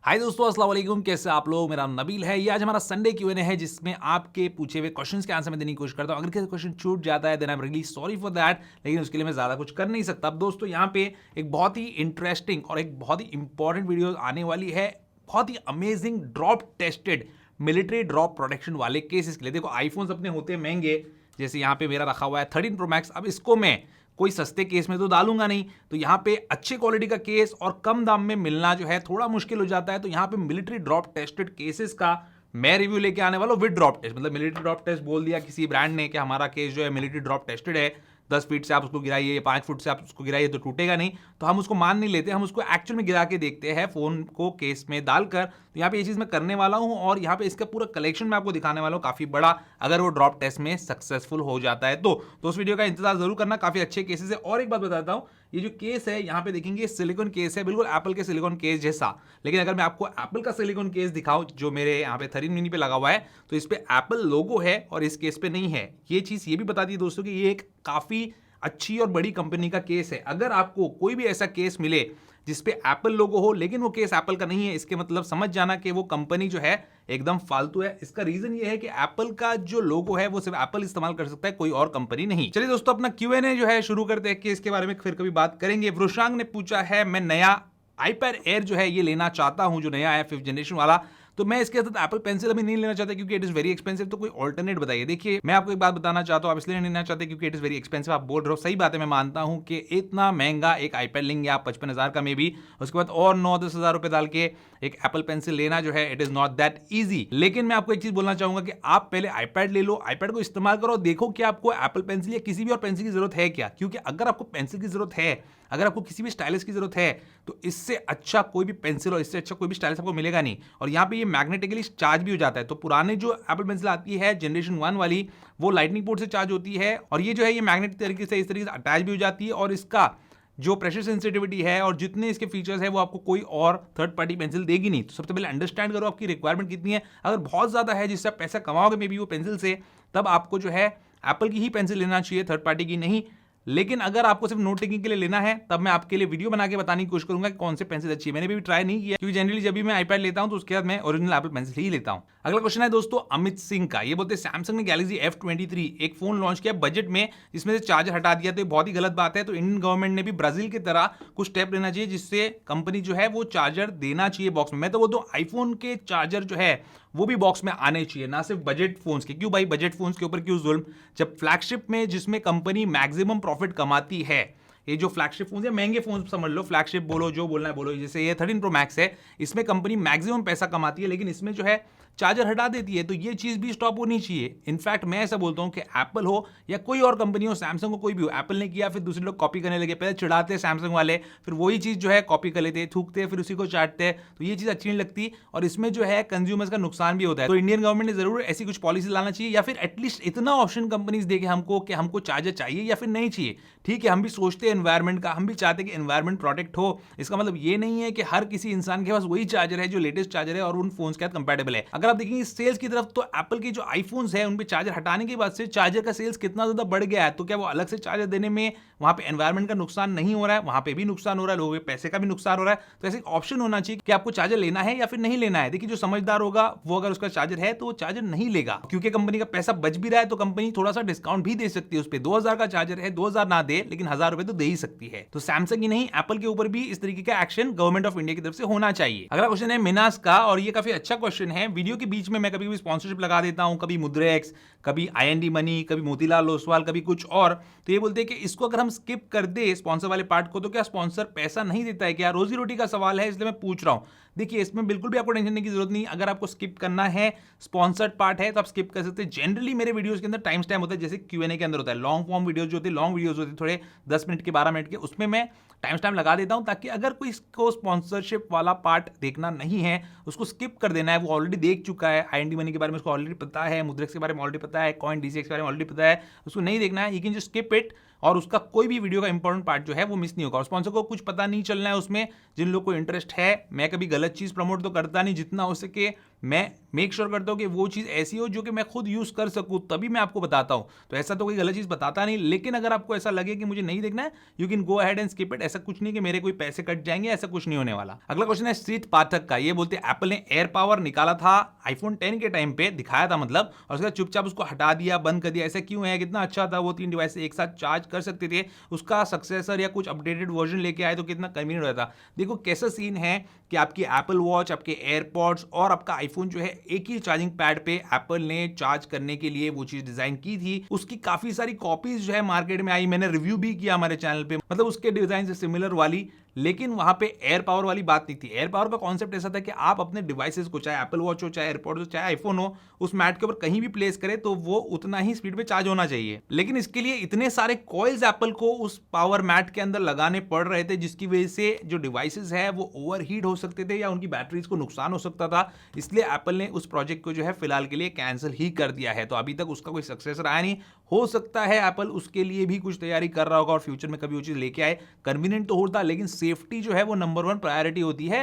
हाय दोस्तों, अस्सलाम वालेकुम। कैसे आप लोग? मेरा नाम नबील है। ये आज हमारा संडे क्यूएनए है जिसमें आपके पूछे हुए क्वेश्चंस के आंसर मैं देने की कोशिश करता हूँ। अगर किसी क्वेश्चन छूट जाता है then I am really sorry for that, लेकिन उसके लिए मैं ज़्यादा कुछ कर नहीं सकता। अब दोस्तों यहाँ पे एक बहुत ही इंटरेस्टिंग और एक बहुत ही इंपॉर्टेंट वीडियो आने वाली है, बहुत ही amazing drop tested military drop protection वाले केसेस के लिए। देखो आईफोन्स अपने होते हैं महंगे, जैसे यहाँ पे मेरा रखा हुआ है 13 प्रो मैक्स। अब इसको मैं कोई सस्ते केस में तो डालूंगा नहीं, तो यहाँ पे अच्छे क्वालिटी का केस और कम दाम में मिलना जो है थोड़ा मुश्किल हो जाता है। तो यहाँ पे मिलिट्री ड्रॉप टेस्टेड केसेस का मैं रिव्यू लेके आने वाला हूँ विद ड्रॉप टेस्ट। मतलब मिलिट्री ड्रॉप टेस्ट बोल दिया किसी ब्रांड ने कि हमारा केस जो है मिलिट्री ड्रॉप टेस्टेड है, 10 फीट से आप उसको गिराइए, 5 फुट से आप उसको गिराइए तो टूटेगा नहीं। तो हम उसको मान नहीं लेते, हम उसको एक्चुअल में गिरा के देखते हैं फोन को केस में डालकर। तो यहाँ पे ये चीज़ मैं करने वाला हूँ और यहाँ पे इसका पूरा कलेक्शन मैं आपको दिखाने वाला हूँ काफ़ी बड़ा, अगर वो ड्रॉप टेस्ट में सक्सेसफुल हो जाता है तो उस वीडियो का इंतजार जरूर करना। काफ़ी अच्छे केसेस है। और एक बात बताता हूँ, ये जो केस है यहाँ पे देखेंगे सिलिकॉन केस है, बिल्कुल एप्पल के सिलिकॉन केस जैसा। लेकिन अगर मैं आपको एप्पल का सिलिकॉन केस दिखाऊं जो मेरे यहाँ पे 13 मिनी पे लगा हुआ है, तो इस पे एप्पल लोगो है और इस केस पे नहीं है। ये चीज़ ये भी बता दी दोस्तों कि ये एक काफ़ी अच्छी और बड़ी कंपनी का केस है। अगर आपको कोई भी ऐसा केस मिले जिसपे एप्पल लोगो हो लेकिन वो केस एप्पल का नहीं है, इसके मतलब समझ जाना कि वो कंपनी जो है एकदम फालतू है। इसका रीजन ये है कि एप्पल का जो लोगो है वो सिर्फ एप्पल इस्तेमाल कर सकता है, कोई और कंपनी नहीं। चलिए दोस्तों, अपना क्यूएनए जो है शुरू करते हैं, कि इसके बारे में फिर कभी बात करेंगे। वृषांग ने पूछा है, मैं नया आईपैड एयर जो है ये लेना चाहता हूं, जो नया है 5th जनरेशन वाला। तो मैं इसके साथ एप्पल पेंसिल अभी नहीं लेना चाहता क्योंकि इट इज वेरी एक्सपेंसिव। तो कोई ऑल्टरनेट बताइए। देखिए मैं आपको एक बात बताना चाहता हूँ, आप इसलिए नहीं लेना चाहते क्योंकि इट इज वेरी एक्सपेंसिव। आप बोल रहे हो, सही बात है, मैं मानता हूँ कि इतना महंगा एक आईपैड लेंगे आप 55,000 का में भी, उसके बाद और 9-10 हज़ार रुपए डाल के एक एप्पल पेंसिल लेना जो है it is not that easy. लेकिन मैं आपको एक चीज बोलना चाहूंगा कि आप पहले आईपैड ले लो, आईपैड को इस्तेमाल करो, देखो कि आपको एप्पल पेंसिल या किसी भी और पेंसिल की जरूरत है क्या। क्योंकि अगर आपको पेंसिल की जरूरत है, अगर आपको किसी भी स्टाइलिश की जरूरत है, तो इससे अच्छा कोई भी पेंसिल और इससे अच्छा कोई भी स्टाइलिश आपको मिलेगा नहीं। और यहाँ पे ये मैग्नेटिकली चार्ज भी हो जाता है। तो पुराने जो एप्पल पेंसिल आती है जनरेशन 1 वाली, वो लाइटनिंग पोर्ट से चार्ज होती है और ये जो है ये मैग्नेटिक तरीके से इस तरीके से अटैच भी हो जाती है। और इसका जो प्रेशर सेंसिटिविटी है और जितने इसके फीचर्स है वो आपको कोई और थर्ड पार्टी पेंसिल देगी नहीं। तो सबसे पहले अंडरस्टैंड करो आपकी रिक्वायरमेंट कितनी है। अगर बहुत ज़्यादा है जिससे आप पैसा कमाओगे मे बी वो पेंसिल से, तब आपको जो है एप्पल की ही पेंसिल लेना चाहिए, थर्ड पार्टी की नहीं। लेकिन अगर आपको सिर्फ नोट टेकिंग के लिए लेना है, तब मैं आपके लिए वीडियो बना के बताने की कोशिश करूंगा कि कौन से पेंसिल अच्छी है। मैंने भी ट्राई नहीं किया क्योंकि जनरली जब भी मैं आईपैड लेता हूं तो उसके बाद मैं ओरिजिनल एप्पल पेंसिल ही लेता हूं। अगला क्वेश्चन है दोस्तों अमित सिंह का। ये बोलते हैं सैमसंग ने गैलेक्सी F23 एक फोन लॉन्च किया बजट में, जिसमें से चार्जर हटा दिया, तो ये बहुत ही गलत बात है। तो इंडियन गवर्नमेंट ने भी ब्राजील की तरह कुछ स्टेप लेना चाहिए जिससे कंपनी जो है वो चार्जर देना चाहिए बॉक्स में। मैं तो बोलता हूं आईफोन के चार्जर जो है वो भी बॉक्स में आने चाहिए, ना सिर्फ बजट फोन्स के। क्यों भाई बजट फोन्स के ऊपर क्यों जुल्म, जब फ्लैगशिप में जिसमें कंपनी मैक्सिमम प्रॉफिट कमाती है, ये जो फ्लैगशिप फोन है, महंगे फोन समझ लो, फ्लैगशिप बोलो जो बोलना है बोलो, जैसे ये 13 प्रो मैक्स है, इसमें कंपनी मैक्सिमम पैसा कमाती है, लेकिन इसमें जो है चार्जर हटा देती है। तो ये चीज भी स्टॉप होनी चाहिए। इनफैक्ट मैं ऐसा बोलता हूं कि एप्पल हो या कोई और कंपनी हो, सैमसंग हो, कोई भी हो, एप्पल ने किया फिर दूसरे लोग कॉपी करने लगे। पहले चिढ़ाते सैमसंग वाले, फिर वही चीज जो है कॉपी कर लेते, थूकते, फिर उसी को चाटते हैं। तो ये चीज अच्छी नहीं लगती और इसमें जो है कंज्यूमर्स का नुकसान भी होता है। तो इंडियन गवर्नमेंट ने जरूर ऐसी कुछ पॉलिसी लाना चाहिए, या फिर एटलीस्ट इतना ऑप्शन कंपनीज देखे हमको कि हमको चार्जर चाहिए या फिर नहीं चाहिए। ठीक है, हम भी सोचते हैं एनवायरमेंट का, हम भी चाहते हैं कि एनवायरमेंट प्रोटेक्ट हो। इसका मतलब ये नहीं है कि हर किसी इंसान के पास वही चार्जर है जो लेटेस्ट चार्जर है और उन फोन्स के साथ कंपैटिबल है। अगर आप देखेंगे सेल्स की तरफ, तो एप्पल के जो आईफोन्स है उन पे चार्जर हटाने के बाद से चार्जर का सेल्स कितना ज्यादा बढ़ गया है। तो क्या वो अलग से चार्जर देने में वहां पे एनवायरमेंट का नुकसान नहीं हो रहा है? वहां पे भी नुकसान हो रहा है, लोगों के पैसे का भी नुकसान हो रहा है। तो ऐसे ऑप्शन होना चाहिए कि आपको चार्जर लेना है या फिर नहीं लेना है। देखिए जो समझदार होगा वो अगर उसका चार्जर है तो वो चार्जर नहीं लेगा, क्योंकि कंपनी का पैसा बच भी रहा है। तो कंपनी थोड़ा सा डिस्काउंट भी दे सकती है उस पर। 2000 का चार्जर है, 2000 ना दे लेकिन 1000 रुपए तो दे ही सकती है। तो सैमसंग ही नहीं, एप्पल के ऊपर भी इस तरीके का एक्शन गवर्नमेंट ऑफ इंडिया की तरफ से होना चाहिए। अगला क्वेश्चन है मिनास का, और ये काफी अच्छा क्वेश्चन है। वीडियो के बीच में मैं कभी स्पॉन्सरशिप लगा देता हूं, कभी मुद्रेक्स, कभी IND मनी, कभी मोतीलाल ओसवाल, कभी कुछ और। तो ये बोलते हैं कि इसको अगर हम स्किप कर दे स्पॉन्सर वाले पार्ट को, तो क्या स्पॉन्सर पैसा नहीं देता है क्या? रोजी रोटी का सवाल है, इसलिए मैं पूछ रहा हूं। देखिए इसमें बिल्कुल भी आपको टेंशन लेने की जरूरत नहीं। अगर आपको स्किप करना है, स्पॉन्सर्ड पार्ट है, तो आप स्किप कर सकते हैं। जनरली मेरे वीडियोस के अंदर टाइम स्टैम्प होता है, जैसे क्यूएनए के अंदर होता है। लॉन्ग फॉर्म वीडियोस जो होते हैं, लॉन्ग वीडियोस होते हैं थोड़े 10 मिनट के, 12 मिनट के, उसमें मैं टाइम स्टैम्प लगा देता हूं, ताकि अगर कोई इसको स्पॉन्सरशिप वाला पार्ट देखना नहीं है, उसको स्किप कर देना है, वो ऑलरेडी देख चुका है, IND मनी के बारे में उसको ऑलरेडी पता है, मुद्रेक्स के बारे में ऑलरेडी पता है, कॉइन DCX के बारे में ऑलरेडी पता है, उसको नहीं देखना है, you can just skip it और उसका कोई भी वीडियो का इंपॉर्टेंट पार्ट जो है वो मिस नहीं होगा। और स्पॉन्सर को कुछ पता नहीं चलना है उसमें, जिन लोग को इंटरेस्ट है, मैं कभी गलत चीज प्रमोट तो करता नहीं, जितना हो सके मैं मेक श्योर करता हूं कि वो चीज ऐसी हो जो कि मैं खुद यूज कर सकूं, तभी मैं आपको बताता हूं। तो ऐसा तो कोई गलत चीज बताता नहीं, लेकिन अगर आपको ऐसा लगे कि मुझे नहीं देखना है, you can go ahead and skip it. ऐसा कुछ नहीं कि मेरे कोई पैसे कट जाएंगे, ऐसा कुछ नहीं होने वाला। अगला क्वेश्चन है श्रीत पाठक का, ये बोलते एप्पल ने एयर पावर निकाला था आईफोन 10 के टाइम पे, दिखाया था मतलब, और उसके बाद चुपचाप उसको हटा दिया, बंद कर दिया। ऐसा क्यों है? कितना अच्छा था, वो 3 डिवाइस एक साथ चार्ज कर सकते थे। उसका सक्सेसर या कुछ अपडेटेड वर्जन लेके आए तो कितना कन्वीनियंट रहता। देखो कैसा सीन है कि आपकी एप्पल वॉच, आपके एयरपॉड्स और आपका आईफोन जो है एक ही चार्जिंग पैड पे एप्पल ने चार्ज करने के लिए वो चीज डिजाइन की थी। उसकी काफी सारी कॉपीज जो है मार्केट में आई, मैंने रिव्यू भी किया हमारे चैनल पे, मतलब उसके डिजाइन से सिमिलर वाली, लेकिन वहां पे एयर पावर वाली बात नहीं थी। एयर पावर का कॉन्सेप्ट ऐसा था कि आप अपने डिवाइसेस को, चाहे एप्पल वॉच हो, चाहे एयरपॉड्स हो, चाहे आईफोन हो, उस मैट के ऊपर कहीं भी प्लेस करें तो वो उतना ही स्पीड पे चार्ज होना चाहिए। लेकिन इसके लिए इतने सारे कॉइल्स एप्पल को उस पावर मैट के अंदर लगाने पड़ रहे थे, जिसकी वजह से जो डिवाइसेस है वो ओवरहीट हो सकते थे या उनकी बैटरीज को नुकसान हो सकता था। इसलिए एप्पल ने उस प्रोजेक्ट को जो है फिलहाल के लिए कैंसिल ही कर दिया है। तो अभी तक उसका कोई सक्सेसर आया नहीं। हो सकता है एप्पल उसके लिए भी कुछ तैयारी कर रहा होगा और फ्यूचर में कभी वो चीज लेके आए। कन्वीनियंट तो होता, लेकिन सेफ्टी जो है वो नंबर 1 प्रायोरिटी होती है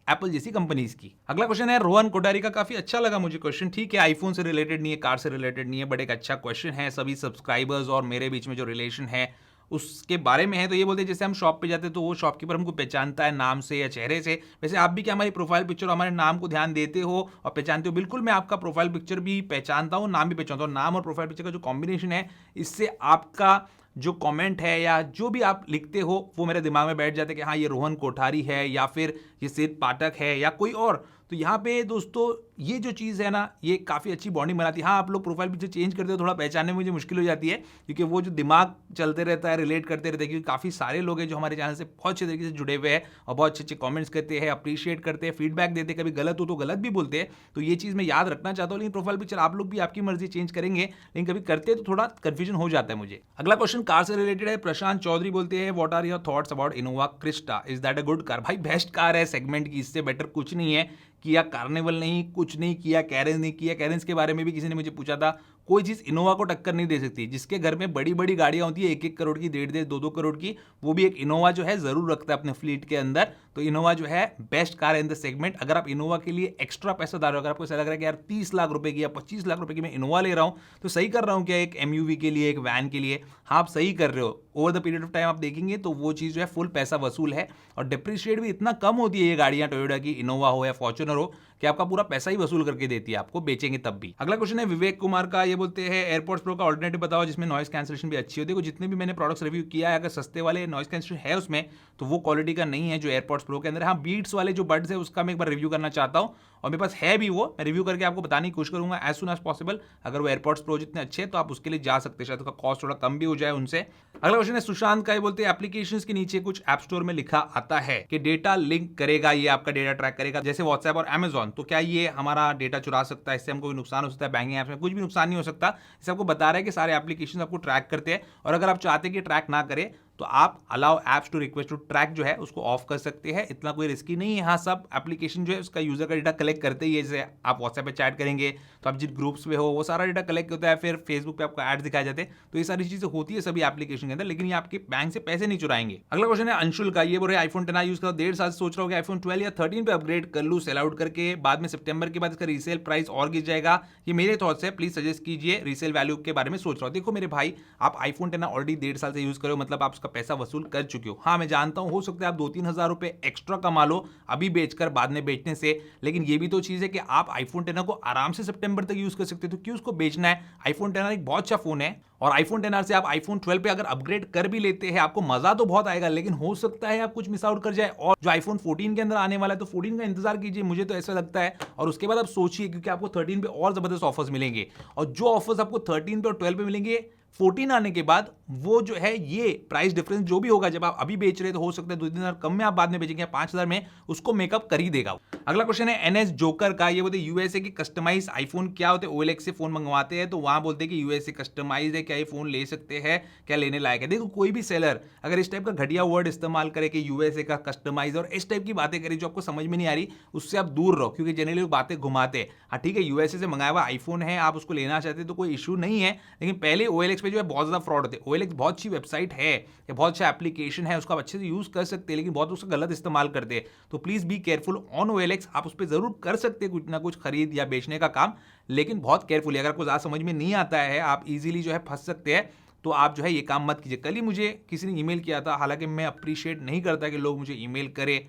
एप्पल जैसी कंपनीज की। अगला क्वेश्चन है रोहन कोठारी का, काफी अच्छा लगा मुझे क्वेश्चन। ठीक है, आईफोन से रिलेटेड नहीं है, कार से रिलेटेड नहीं है, बट एक अच्छा क्वेश्चन है। सभी सब्सक्राइबर्स और मेरे बीच में जो रिलेशन है उसके बारे में है। तो ये बोलते हैं जैसे हम शॉप पे जाते हैं तो वो शॉपकीपर हमको पहचानता है नाम से या चेहरे से, वैसे आप भी क्या हमारी प्रोफाइल पिक्चर, हमारे नाम को ध्यान देते हो और पहचानते हो? बिल्कुल, मैं आपका प्रोफाइल पिक्चर भी पहचानता हूँ, नाम भी पहचानता हूँ। नाम और प्रोफाइल पिक्चर का जो कॉम्बिनेशन है, इससे आपका जो कमेंट है या जो भी आप लिखते हो वो मेरे दिमाग में बैठ जाता है कि हाँ ये रोहन कोठारी है या फिर ये श्रीत पाठक है या कोई और। तो यहाँ पे दोस्तों ये जो चीज़ है ना, ये काफ़ी अच्छी बॉन्डिंग बनाती है। हाँ, आप लोग प्रोफाइल पिक्चर चेंज करते हो, थोड़ा पहचानने में मुझे मुश्किल हो जाती है, क्योंकि वो जो दिमाग चलते रहता है, रिलेट करते रहते हैं, क्योंकि काफ़ी सारे लोग हैं जो हमारे चैनल से बहुत अच्छे तरीके से जुड़े हुए हैं और बहुत अच्छे अच्छे कमेंट्स करते हैं, अप्रिशिएट करते हैं, फीडबैक देते हैं, कभी गलत हो तो गलत भी बोलते हैं। तो ये चीज़ मैं याद रखना चाहता हूँ। लेकिन प्रोफाइल पिक्चर आप लोग भी आपकी मर्जी चेंज करेंगे, लेकिन कभी करते हैं तो थोड़ा कन्फ्यूजन हो जाता है मुझे। अगला क्वेश्चन कार से रिलेटेड है। प्रशांत चौधरी बोलते हैं what are your thoughts about Innova Crysta, is that a good car? भाई बेस्ट कार है सेगमेंट की, इससे बेटर कुछ नहीं है। किया कार्निवल नहीं, कुछ नहीं किया, कैरेंस नहीं किया। कैरेंस के बारे में भी किसी ने मुझे पूछा था, कोई चीज़ इनोवा को टक्कर नहीं दे सकती। जिसके घर में बड़ी बड़ी गाड़ियां होती है 1-1 करोड़ की, 1.5-1.5, 2-2 करोड़ की, वो भी एक इनोवा जो है जरूर रखता है अपने फ्लीट के अंदर। तो इनोवा जो है बेस्ट कार है इन द सेगमेंट। अगर आप इनोवा के लिए एक्स्ट्रा पैसा डाल रहे हो, अगर आपको ऐसा लग रहा है कि यार 30 लाख रुपए की या 25 लाख रुपए की मैं इनोवा ले रहा हूं, तो सही कर रहा हूं क्या एक एमयूवी के लिए, एक वैन के लिए? हाँ, आप सही कर रहे हो। Over the period of time आप देखेंगे तो वो चीज़ जो है फुल पैसा वसूल है और डिप्रिशिएट भी इतना कम होती है ये गाड़ियां, टोयोटा की इनोवा हो या फॉर्च्यूनर हो, कि आपका पूरा पैसा ही वसूल करके देती है आपको, बेचेंगे तब भी। अगला क्वेश्चन है विवेक कुमार का, ये बोलते हैं एयरपॉड्स प्रो का ऑल्टरनेटिव बताओ जिसमें नॉइस कैंसिलेशन भी अच्छी होती है। जितने भी मैंने प्रोडक्ट्स रिव्यू किया है, अगर सस्ते वाले नॉइस कैंसिलेशन है उसमें, तो वो क्वालिटी का नहीं है जो एयरपॉड्स प्रो के अंदर। हाँ, बीट्स वाले जो बड्स है उसका मैं एक बार रिव्यू करना चाहता हूँ और मेरे पास है भी, वो मैं रिव्यू करके आपको बताने की कोशिश करूंगा एज सुन एज पॉसिबल। अगर वो एयरपॉड्स प्रो जितने अच्छे हैं तो आप उसके लिए जा सकते हैं, शायद उसका कॉस्ट थोड़ा कम भी हो जाए उनसे। अगला क्वेश्चन है सुशांत का, ये बोलते हैं एप्लीकेशंस के नीचे कुछ ऐप स्टोर में लिखा आता है कि डेटा लिंक करेगा, ये आपका डेटा ट्रैक करेगा, जैसे व्हाट्सएप और अमेजॉन। तो क्या ये हमारा डेटा चुरा सकता है? इससे हमको कोई नुकसान हो सकता है? बैंकिंग ऐप्स में कुछ भी नुकसान नहीं हो सकता। इसे आपको बता रहा है कि सारे एप्लीकेशन आपको ट्रैक करते हैं, और अगर आप चाहते हैं कि ट्रैक ना करे तो आप allow apps to request to track जो है उसको ऑफ कर सकते हैं। इतना कोई रिस्की नहीं है। हाँ, सब एप्लीकेशन जो है उसका यूजर का डेटा कलेक्ट करते ही है। जैसे आप व्हाट्सएप पे चैट करेंगे तो आप जिन ग्रुप्स में हो वो सारा डेटा कलेक्ट होता है, फिर फेसबुक पे आपको एड्स दिखाए जाते हैं। तो ये सारी चीजें होती है सभी एप्लीकेशन के अंदर, लेकिन ये आपके बैंक से पैसे नहीं चुराएंगे। अगला क्वेश्चन है अंशुल का, ये बोल रहे आईफोन 10 यूज करो, 1.5 साल से सोच रहा हूँ कि आईफोन 12 या 13 पे अपग्रेड कर लूँ, सेल आउट करके, बाद में सितंबर के बाद इसका रीसेल प्राइस और गिर जाएगा। ये मेरे थॉट्स है, प्लीज सजेस्ट कीजिए। रीसेल वैल्यू के बारे में सोच रहा हूँ। देखो मेरे भाई, आप आईफोन 10 ऑलरेडी 1.5 साल से यूज करो, मतलब आप उसका पैसा वसूल कर चुके हो। हाँ, मैं जानता हूं हो सकता है आप 2-3 हजार रुपए एक्स्ट्रा कमा लो अभी बेचकर, बाद में बेचने से, लेकिन ये भी तो चीज है कि आप आईफोन 10 को आराम से सितंबर तक यूज कर सकते हो, तो क्यों उसको बेचना है? आईफोन 10 एक बहुत अच्छा फोन है, और आईफोन 10 से आप आईफोन 12 पे अगर अपग्रेड कर भी लेते हैं, आपको मजा तो बहुत आएगा, लेकिन हो सकता है आप कुछ मिस आउट कर जाए। और जो आईफोन 14 के अंदर आने वाला है, तो 14 का इंतजार कीजिए, मुझे तो ऐसा लगता है। और उसके बाद आप सोचिए, क्योंकि आपको 13 पे और जबरदस्त ऑफर्स मिलेंगे, और जो ऑफर्स आपको 13 पे और 12 पे मिलेंगे, 14 आने के बाद वो जो है ये प्राइस डिफरेंस जो भी होगा, जब आप अभी बेच रहे तो हो सकता है 2-3 हजार कम में आप बाद में बेचेंगे, 5,000 में उसको मेकअप कर ही देगा। अगला क्वेश्चन है एनएस जोकर का, ये बोलते यूएसए की कस्टमाइज आईफोन क्या होते हैं? OLX से फोन मंगवाते हैं तो वहां बोलते हैं कि यूएसए कस्टमाइज है, क्या ये फोन ले सकते हैं, क्या लेने लायक है? देखो, कोई भी सेलर अगर इस टाइप का घटिया वर्ड इस्तेमाल करे कि यूएसए का कस्टमाइज और इस टाइप की बातें करे जो आपको समझ में नहीं आ रही, उससे आप दूर रहो, क्योंकि जनरली लोग बातें घुमाते हैं। हाँ ठीक है, यूएसए से मंगाया हुआ आईफोन है, आप उसको लेना चाहते हैं तो कोई इशू नहीं है, लेकिन पहले OLX पे जो है बहुत ज़्यादा फ्रॉड होते हैं। OLX बहुत अच्छी वेबसाइट है या बहुत अच्छा एप्लीकेशन है, उसको आप अच्छे से यूज़ कर सकते हैं, लेकिन बहुत उसका गलत इस्तेमाल करते हैं। तो please be careful on OLX। आप उस पर ज़रूर कर सकते हैं कुछ ना कुछ खरीद या बेचने का काम, लेकिन बहुत केयरफुली। अगर आपको ज़्यादा समझ में नहीं आता है, आप इजीली जो है फंस सकते हैं, तो आप जो है ये काम मत कीजिए। कल ही मुझे किसी ने ईमेल किया था, हालांकि मैं अप्रिशिएट नहीं करता कि लोग मुझे ईमेल करें,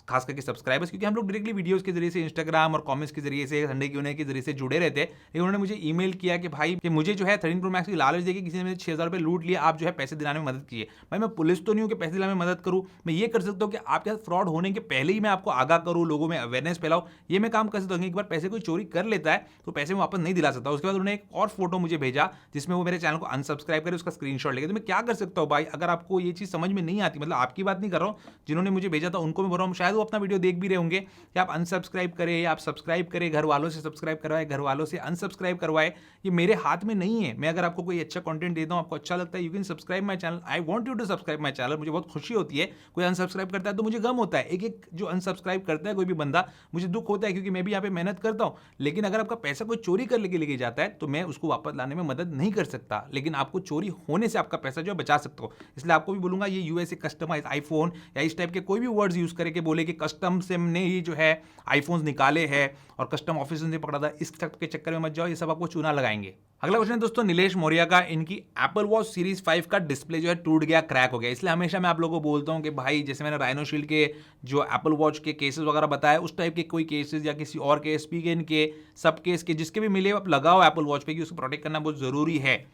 खास करके सब्सक्राइबर्स, क्योंकि हम लोग डायरेक्टली वीडियोस के जरिए से, इंस्टाग्राम और कमेंट्स के जरिए से, संडे Q&A के जरिए से जुड़े रहते हैं। लेकिन उन्होंने मुझे ईमेल किया कि भाई कि मुझे जो है 13 Pro Max की लालच देके किसी ने मेरे 6,000 रुपये लूट लिया, आप जो है पैसे दिलाने में मदद कीजिए। भाई मैं पुलिस तो नहीं हूँ कि पैसे दिलाने में मदद करूँ। मैं ये कर सकता हूँ कि आपके साथ फ्रॉड होने के पहले ही मैं आपको आगाह करूँ, लोगों में अवेयरनेस फैलाऊँ। ये मैं काम कर सकता हूँ। एक बार पैसे कोई चोरी कर लेता है तो पैसे मैं वापस नहीं दिला सकता। उसके बाद उन्होंने एक और फोटो मुझे भेजा जिसमें वो मेरे चैनल को अनसब्सक्राइब करे, उसका स्क्रीनशॉट लेके। तो मैं क्या कर सकता हूँ भाई? अगर आपको ये चीज़ समझ में नहीं आती, मतलब आपकी बात नहीं कर रहा हूँ, जिन्होंने मुझे भेजा था उनको मैं बोल रहा हूँ, शायद वो अपना वीडियो देख भी रहे होंगे कि आप अनसब्सक्राइब करें या आप सब्सक्राइब करें, घर वालों से सब्सक्राइब करवाए, घर वालों से अनसब्सक्राइब करवाए। ये मेरे हाथ में नहीं है। मैं अगर आपको कोई अच्छा कंटेंट देता हूँ, आपको अच्छा लगता है, you can subscribe my channel. I want you to subscribe my channel. मुझे बहुत खुशी होती है कोई अनसब्सक्राइब करता है तो मुझे गम होता है। एक एक जो अनसब्सक्राइब करता है कोई भी बंदा, मुझे दुख होता है, क्योंकि मैं भी यहाँ पे मेहनत करता हूँ। लेकिन अगर आपका पैसा कोई चोरी कर लेके जाता है तो मैं उसको वापस लाने में मदद नहीं कर सकता, लेकिन आपको चोरी होने से आपका पैसा जो है बचा सकता हूँ। इसलिए आपको भी बोलूंगा, ये यूएसए कस्टमाइज आईफोन या इस टाइप के कोई भी वर्ड्स यूज करके बोले कि कस्टम से हमने ये जो है आईफोन निकाले हैं और कस्टम ऑफिस से पकड़ा था, इस तक के चक्कर में मत जाओ, ये सब आपको चूना लगाएंगे। अगला क्वेश्चन है दोस्तों नीलेश मौर्य का। इनकी एप्पल वॉच सीरीज 5 का डिस्प्ले जो है टूट गया, क्रैक हो गया। इसलिए हमेशा मैं आप लोगों को बोलता हूं कि भाई, जैसे मैंने राइनो शील्ड के जो एप्पल वॉच के केसेस वगैरह बताया, उस टाइप के कोई केसेस या किसी और के स्पीगन के सब केस के जिसके भी मिले, आप लगाओ एप्पल वॉच पे, कि उसको प्रोटेक्ट करना बहुत जरूरी है।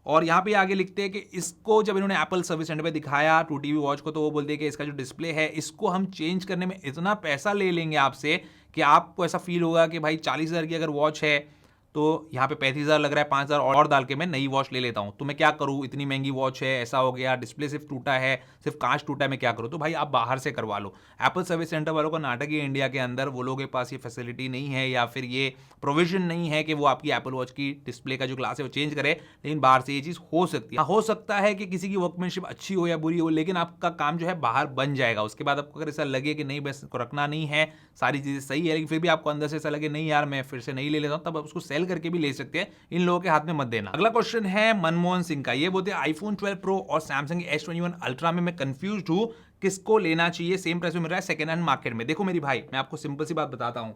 और यहाँ पे आगे लिखते हैं कि इसको जब इन्होंने एप्पल सर्विस सेंटर पे दिखाया 2TV वॉच को, तो वो बोलते हैं कि इसका जो डिस्प्ले है इसको हम चेंज करने में इतना पैसा ले लेंगे आपसे कि आपको ऐसा फील होगा कि भाई 40,000 की अगर वॉच है तो यहाँ पे 35,000 लग रहा है, 5,000 और डाल के मैं नई वॉच ले लेता हूँ। तो मैं क्या करूँ, इतनी महंगी वॉच है, ऐसा हो गया, डिस्प्ले सिर्फ टूटा है, सिर्फ कांच टूटा है, मैं क्या करूँ? तो भाई आप बाहर से करवा लो। एप्पल सर्विस सेंटर वालों का नाटक है इंडिया के अंदर, वो लोगों के पास ये फैसिलिटी नहीं है या फिर ये प्रोविजन नहीं है कि वो आपकी एप्पल वॉच की डिस्प्ले का जो ग्लास है वो चेंज करे। लेकिन बाहर से ये चीज़ हो सकती है। हो सकता है कि किसी की वर्कमैनशिप अच्छी हो या बुरी हो, लेकिन आपका काम जो है बाहर बन जाएगा। उसके बाद आपको अगर ऐसा लगे कि नहीं, बस को रखना नहीं है, सारी चीज़ें सही है, लेकिन फिर भी आपको अंदर से ऐसा लगे नहीं यार मैं फिर से नहीं ले लेता हूँ, तब आप उसको सेल करके भी ले सकते हैं। इन लोगों के हाथ में मत देना। अगला क्वेश्चन है मनमोहन सिंह का। ये बोलते हैं आईफोन 12 प्रो और सैमसंग S21 अल्ट्रा में मैं कंफ्यूज हूं, किसको लेना चाहिए? सेम प्राइस में मिल रहा है सेकेंड हैंड मार्केट में। देखो मेरी भाई, मैं आपको सिंपल सी बात बताता हूं।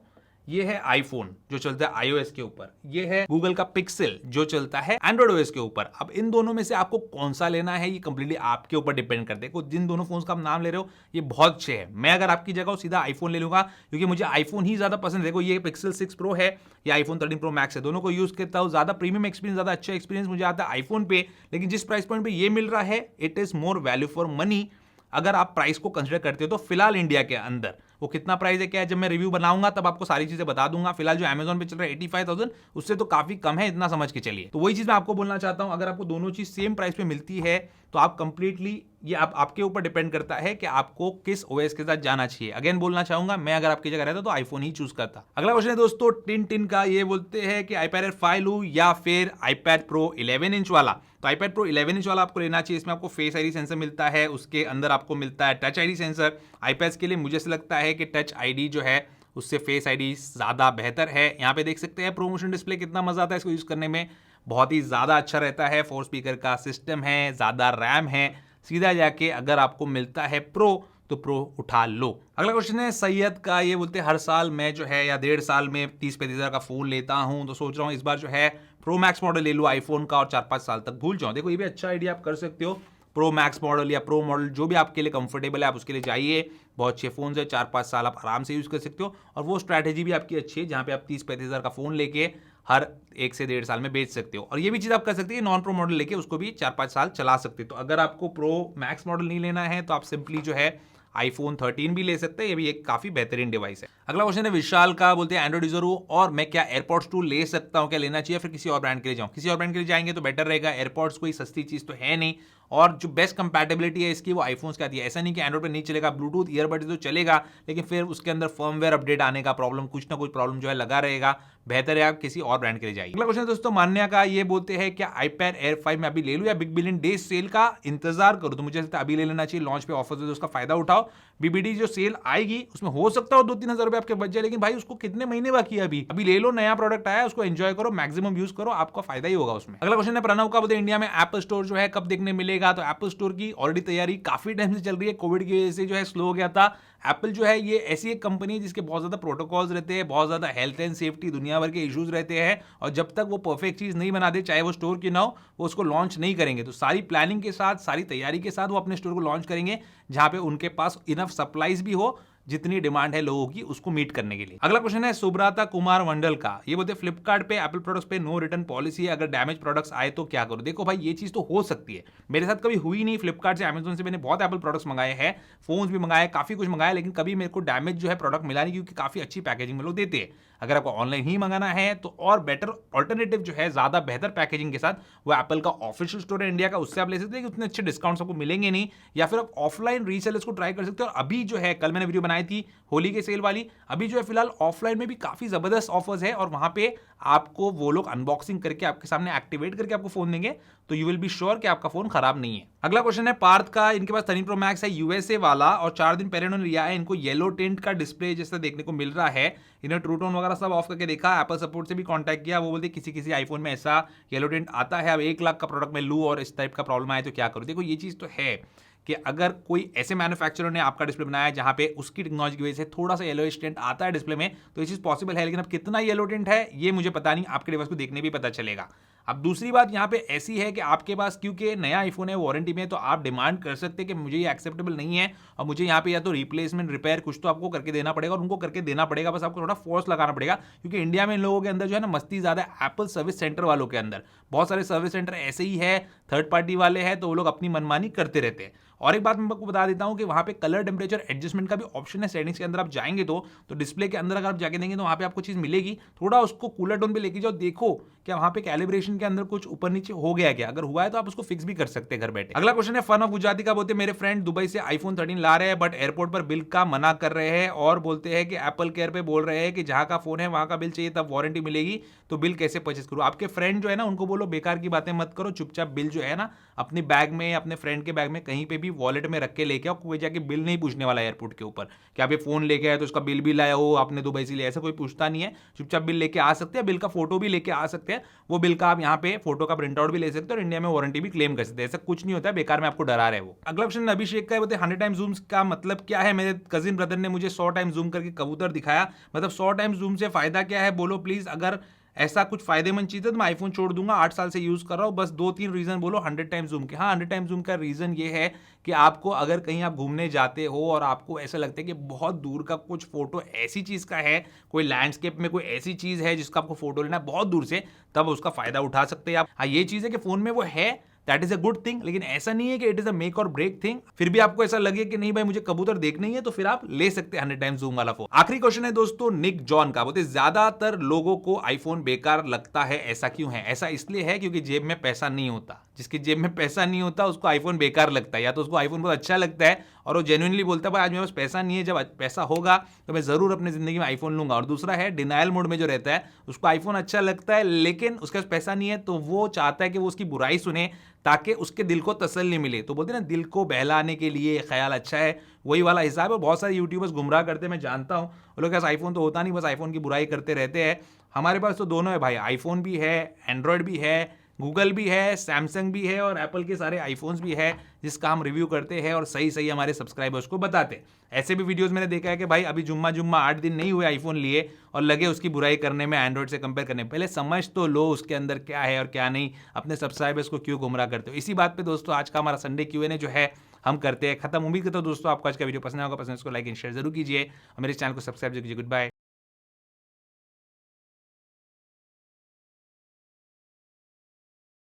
ये है आईफोन जो चलता है iOS के ऊपर, ये है गूगल का पिक्सल जो चलता है एंड्रॉइड OS के ऊपर। अब इन दोनों में से आपको कौन सा लेना है, ये कंप्लीटली आपके ऊपर डिपेंड करते हैं। जिन दोनों फोन्स का आप नाम ले रहे हो ये बहुत अच्छे हैं। मैं अगर आपकी जगह सीधा आईफोन ले लूंगा, क्योंकि मुझे आईफोन ही ज्यादा पसंद है। देखो ये पिक्सल 6 प्रो है या आईफोन 13 प्रो मैक्स है, दोनों को यूज करता हूं। ज्यादा प्रीमियम एक्सपीरियंस, ज्यादा अच्छा एक्सपीरियंस मुझे आता है आईफोन पे। लेकिन जिस प्राइस पॉइंट पे ये मिल रहा है, it is more value for money अगर आप प्राइस को कंसीडर करते हो तो। फिलहाल इंडिया के अंदर वो कितना प्राइस है क्या है, जब मैं रिव्यू बनाऊंगा तब आपको सारी चीजें बता दूंगा। फिलहाल जो अमेजोन पे चल रहा है 85,000, उससे तो काफी कम है, इतना समझ के चलिए। तो वही चीज मैं आपको बोलना चाहता हूं, अगर आपको दोनों चीज सेम प्राइस पे मिलती है तो आप कंप्लीटली, ये आपके ऊपर डिपेंड करता है कि आपको किस OS के साथ जाना चाहिए। अगेन बोलना चाहूंगा, मैं अगर आपकी जगह रहता तो आईफोन ही चूज करता। अगला क्वेश्चन है दोस्तों टिन का। ये बोलते हैं कि iPad Air 5 लूं या फिर iPad Pro 11 इंच वाला। तो iPad Pro 11 इंच वाला आपको लेना चाहिए। इसमें आपको फेस आईडी सेंसर मिलता है, उसके अंदर आपको मिलता है टच आईडी सेंसर। iPads के लिए मुझे ऐसा लगता है कि टच आईडी जो है उससे फेस आईडी ज्यादा बेहतर है। यहाँ पे देख सकते हैं प्रोमोशन डिस्प्ले, कितना मजा आता है इसको यूज करने में, बहुत ही ज्यादा अच्छा रहता है। 4 स्पीकर का सिस्टम है, ज्यादा रैम है। सीधा जाके अगर आपको मिलता है प्रो तो प्रो उठा लो। अगला क्वेश्चन है सैयद का। ये बोलते हैं हर साल मैं जो है या 1.5 साल में 30-35 हज़ार का फोन लेता हूं, तो सोच रहा हूं इस बार जो है प्रो मैक्स मॉडल ले लूं आईफोन का और 4-5 साल तक भूल जाऊं। देखो ये भी अच्छा आइडिया आप कर सकते हो। प्रो मैक्स मॉडल या प्रो मॉडल जो भी आपके लिए कंफर्टेबल है आप उसके लिए जाइए। बहुत अच्छे फोन है, 4-5 साल आप आराम से यूज कर सकते हो। और वो स्ट्रैटेजी भी आपकी अच्छी है जहां पे आप 30-35 हज़ार का फोन लेके हर 1 से 1.5 साल में बेच सकते हो। और ये भी चीज आप कर सकते हैं, नॉन प्रो मॉडल लेके उसको भी 4-5 साल चला सकते हो। तो अगर आपको प्रो मैक्स मॉडल नहीं लेना है तो आप सिंपली जो है आईफोन 13 भी ले सकते हैं, ये भी एक काफी बेहतरीन डिवाइस है। अगला क्वेश्चन है विशाल का। बोलते हैं एंड्रॉइड यूजर हूं और मैं क्या एयरपॉड्स 2 ले सकता हूं, क्या लेना चाहिए, फिर किसी और ब्रांड के लिए जाऊं? किसी और ब्रांड के लिए जाएंगे तो बेटर रहेगा। एयरपॉड्स कोई सस्ती चीज तो है नहीं, और जो बेस्ट कंपैटिबिलिटी है इसकी वो आईफोन्स की आती है। ऐसा नहीं कि एंड्रॉइड पे नहीं चलेगा, ब्लूटूथ ईयरबड्स तो चलेगा, लेकिन फिर उसके अंदर फर्मवेयर अपडेट आने का प्रॉब्लम, कुछ ना कुछ प्रॉब्लम जो है लगा रहेगा। बेहतर है आप किसी और ब्रांड के लिए जाइए। अगला क्वेश्चन दोस्तों मान्या का। ये बोलते हैं क्या iPad Air 5 में अभी ले लूं या बिग बिलियन डेज सेल का इंतजार करूं? तो मुझे लगता है अभी ले लेना चाहिए, लॉन्च पे ऑफर है तो उसका फायदा उठाओ। बताओ बीबीडी जो सेल आएगी उसमें हो सकता हो 2-3 हजार रुपए आपके बच जाए, लेकिन भाई उसको कितने महीने बाकी है अभी ले लो, नया प्रोडक्ट आया उसको एंजॉय करो, मैक्सिमम यूज करो, आपका फायदा ही होगा उसमें। अगला क्वेश्चन है प्रणव का, बोलते इंडिया में एप्पल स्टोर जो है कब देखने मिलेगा? तो एप्पल स्टोर की ऑलरेडी तैयारी काफी टाइम से चल रही है, कोविड की वजह से जो है स्लो हो गया था। एप्पल जो है ये ऐसी एक कंपनी है जिसके बहुत ज्यादा प्रोटोकॉल्स रहते हैं, बहुत ज्यादा हेल्थ एंड सेफ्टी दुनिया भर के इश्यूज रहते हैं, और जब तक वो परफेक्ट चीज नहीं बना दे, चाहे वो स्टोर की ना हो, वो उसको लॉन्च नहीं करेंगे। तो सारी प्लानिंग के साथ, सारी तैयारी के साथ वो अपने स्टोर को लॉन्च करेंगे जहां पे उनके पास इनफ सप्लाईज भी हो, जितनी डिमांड है लोगों की उसको मीट करने के लिए। अगला क्वेश्चन है सुब्रता कुमार मंडल का, ये बोलते हैं फ्लिपकार्ट पे एप्पल प्रोडक्ट्स पे नो रिटर्न पॉलिसी है, अगर डैमेज प्रोडक्ट्स आए तो क्या करो? देखो भाई ये चीज तो हो सकती है, मेरे साथ कभी हुई नहीं। फ्लिपकार्ट से, अमेजोन से मैंने बहुत एप्पल प्रोडक्ट्स मंगाए हैं, फोन्स भी मंगाए, काफी कुछ मंगाया, लेकिन कभी मेरे को डैमेज जो है प्रोडक्ट मिला नहीं, क्योंकि काफी अच्छी पैकेजिंग में लोग देते हैं। अगर आपको ऑनलाइन ही मंगाना है तो और बेटर ऑल्टरनेटिव जो है, ज्यादा बेहतर पैकेजिंग के साथ, वो एप्पल का ऑफिशियल स्टोर है इंडिया का, उससे आप ले सकते हैं, उतने अच्छे डिस्काउंट्स आपको मिलेंगे नहीं, या फिर आप ऑफलाइन रीसेलर्स को ट्राई कर सकते हो। और अभी जो है, कल मैंने वीडियो बनाई थी होली के सेल वाली, अभी जो है फिलहाल ऑफलाइन में भी काफी जबरदस्त ऑफर्स है, और वहां पे आपको वो लोग अनबॉक्सिंग करके आपके सामने एक्टिवेट करके आपको फोन देंगे, तो यू विल बी श्योर कि आपका फोन खराब नहीं है। अगला क्वेश्चन है पार्थ का, इनके पास 13 प्रो मैक्स है यूएसए वाला, और 4 दिन पहले उन्होंने लिया है, इनको येलो टिंट का डिस्प्ले जैसा देखने को मिल रहा है, इन्हें ट्रू टोन वगैरह सब ऑफ करके देखा, एप्पल सपोर्ट से भी कांटेक्ट किया, वो बोलते किसी किसी आईफोन में ऐसा येलो टिंट आता है। अब 1 लाख का प्रोडक्ट मैं लूं और इस टाइप का प्रॉब्लम आए तो क्या करूं? देखो ये चीज तो है कि अगर कोई ऐसे मैन्युफैक्चरर ने आपका डिस्प्ले बनाया है जहां पे उसकी टेक्नोलॉजी की वजह से थोड़ा सा येलो टिंट आता है डिस्प्ले में, तो ये चीज पॉसिबल है, लेकिन अब कितना येलो टिंट है ये मुझे पता नहीं, आपके डिवाइस को देखने भी पता चलेगा। अब दूसरी बात यहाँ पे ऐसी है कि आपके पास क्योंकि नया आईफोन है, वारंटी में है, तो आप डिमांड कर सकते हैं कि मुझे ये एक्सेप्टेबल नहीं है, और मुझे यहाँ पे या तो रिप्लेसमेंट, रिपेयर कुछ तो आपको करके देना पड़ेगा, और उनको करके देना पड़ेगा, बस आपको थोड़ा फोर्स लगाना पड़ेगा, क्योंकि इंडिया में इन लोगों के अंदर जो है ना मस्ती ज्यादा है। एप्पल सर्विस सेंटर वालों के अंदर बहुत सारे सर्विस सेंटर ऐसे ही है, थर्ड पार्टी वाले हैं, तो वो लोग अपनी मनमानी करते रहते हैं। और एक बात मैं आपको बता देता हूं कि वहां पे कलर टेम्परेचर एडजस्टमेंट का भी ऑप्शन है सेटिंग्स के अंदर, आप जाएंगे तो डिस्प्ले के अंदर अगर आप जाके देंगे तो वहां पे आपको चीज मिलेगी, थोड़ा उसको कूलर टोन पे लेके जाओ, देखो क्या वहां पे कैलिब्रेशन के अंदर कुछ ऊपर नीचे हो गया क्या, अगर हुआ है तो आप उसको फिक्स भी कर सकते हैं घर बैठे। अगला क्वेश्चन है फन ऑफ गुजराती का, बोलते मेरे फ्रेंड दुबई से आईफोन 13 ला रहे हैं, बट एयरपोर्ट पर बिल का मना कर रहे हैं, और बोलते हैं कि एप्पल केयर पे बोल रहे हैं कि जहां का फोन है वहां का बिल चाहिए, तब वारंटी मिलेगी, तो बिल कैसे परचेस करूं? आपके फ्रेंड जो है ना उनको बोलो बेकार की बातें मत करो, चुपचाप बिल जो है ना अपनी बैग में, अपने फ्रेंड के बैग में कहीं पे भी वॉलेट में रख के लेके आओ, कोई जाके बिल नहीं पूछने वाला एयरपोर्ट के ऊपर कि आप ये फोन लेके आए तो उसका बिल भी लाया हो आपने दुबई से लिया, ऐसा कोई पूछता नहीं है। चुपचाप बिल लेके आ सकते हैं, बिल का फोटो भी लेके आ सकते हैं, वो बिल का आप यहाँ पे फोटो का प्रिंट आउट भी ले सकते हैं, और इंडिया में वारंटी भी क्लेम कर सकते हैं, ऐसा कुछ नहीं होता है, बेकार में आपको डरा रहे वो। अगला क्वेश्चन अभिषेक का है, बोलते 100 टाइम जूम का मतलब क्या है? मेरे कजिन ब्रदर ने मुझे 100 टाइम जूम करके कबूतर दिखाया, मतलब 100 टाइम जूम से फायदा क्या है बोलो प्लीज? अगर ऐसा कुछ फायदेमंद चीज है तो मैं आईफोन छोड़ दूंगा, 8 साल से यूज कर रहा हूं, बस 2-3 रीजन बोलो 100 टाइम जूम के। हाँ, 100 टाइम जूम का रीजन ये है कि आपको अगर कहीं आप घूमने जाते हो और आपको ऐसा लगता है कि बहुत दूर का कुछ फोटो ऐसी चीज का है, कोई लैंडस्केप में कोई ऐसी चीज है जिसका आपको फोटो लेना है बहुत दूर से, तब उसका फायदा उठा सकते हैं आप। हाँ, ये चीज है कि फोन में वो है, that is a good thing, लेकिन ऐसा नहीं है कि इट इज अ मेक और ब्रेक थिंग। फिर भी आपको ऐसा लगे कि नहीं भाई मुझे कबूतर देखना ही है, तो फिर आप ले सकते हैं 100 टाइम जूम वाला फोन। आखिरी क्वेश्चन है दोस्तों निक जॉन का, बोलते ज्यादातर लोगों को आईफोन बेकार लगता है, ऐसा क्यों है? ऐसा इसलिए है क्योंकि जेब में पैसा नहीं होता, जिसकी जेब में पैसा नहीं होता उसको आईफोन बेकार लगता है, या तो उसको आईफोन बहुत अच्छा लगता है और वो जेन्युइनली बोलता है भाई आज मेरे पास पैसा नहीं है, जब पैसा होगा तो मैं जरूर अपनी जिंदगी में आईफोन लूंगा। और दूसरा है डिनायल मोड में जो रहता है, उसको आईफोन अच्छा लगता है लेकिन उसके पास पैसा नहीं है, तो वो चाहता है कि वो उसकी बुराई सुने ताकि उसके दिल को तसल्ली मिले। तो बोलते हैं ना दिल को बहलाने के लिए ख्याल अच्छा है, वही वाला हिसाब है। बहुत सारे यूट्यूबर्स गुमराह करते हैं, मैं जानता हूँ, वो लोग के पास आईफोन तो होता नहीं, बस आईफोन की बुराई करते रहते हैं। हमारे पास तो दोनों है भाई, आईफोन भी है, एंड्रॉयड भी है, गूगल भी है, सैमसंग भी है, और एप्पल के सारे आईफोन्स भी है, जिसका हम रिव्यू करते हैं और सही सही हमारे सब्सक्राइबर्स को बताते हैं। ऐसे भी वीडियोस मैंने देखा है कि भाई अभी जुम्मा 8 दिन नहीं हुए आईफोन लिए और लगे उसकी बुराई करने में, एंड्रॉयड से कंपेयर करने में। पहले समझ तो लो उसके अंदर क्या है और क्या नहीं, अपने सब्सक्राइबर्स को क्यों गुमराह करते हो। इसी बात पे दोस्तों आज का हमारा संडे Q&A जो है हम करते हैं खत्म। उम्मीद करता हूं दोस्तों आपको आज का वीडियो पसंद आएगा, पसंद इसको लाइक एंड शेयर जरूर कीजिए और मेरे चैनल को सब्सक्राइब कीजिए। Good bye.